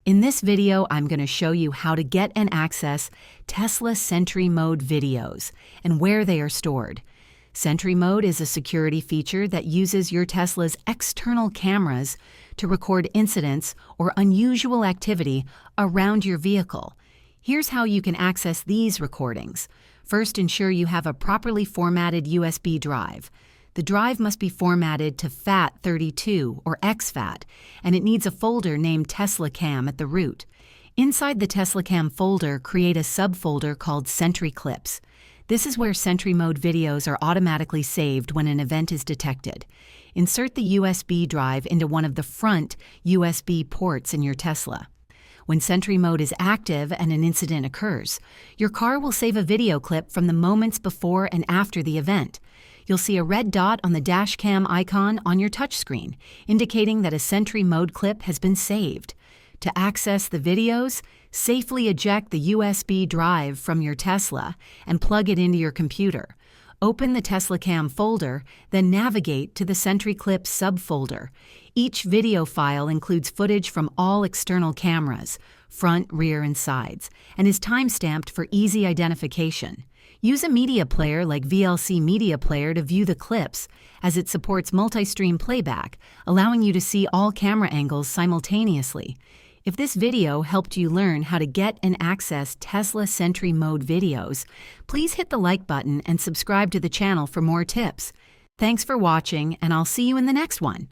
In this video, I'm going to show you how to get and access Tesla Sentry Mode videos and where they are stored. Sentry Mode is a security feature that uses your Tesla's external cameras to record incidents or unusual activity around your vehicle. Here's how you can access these recordings. First, ensure you have a properly formatted USB drive. The drive must be formatted to FAT32 or exFAT, and it needs a folder named TeslaCam at the root. Inside the TeslaCam folder, create a subfolder called Sentry Clips. This is where Sentry Mode videos are automatically saved when an event is detected. Insert the USB drive into one of the front USB ports in your Tesla. When Sentry Mode is active and an incident occurs, your car will save a video clip from the moments before and after the event. You'll see a red dot on the dash cam icon on your touchscreen, indicating that a Sentry Mode clip has been saved. To access the videos, safely eject the USB drive from your Tesla and plug it into your computer. Open the TeslaCam folder, then navigate to the Sentry Clips subfolder. Each video file includes footage from all external cameras, front, rear, and sides, and is time-stamped for easy identification. Use a media player like VLC Media Player to view the clips, as it supports multi-stream playback, allowing you to see all camera angles simultaneously. If this video helped you learn how to get and access Tesla Sentry Mode videos, please hit the like button and subscribe to the channel for more tips. Thanks for watching, and I'll see you in the next one.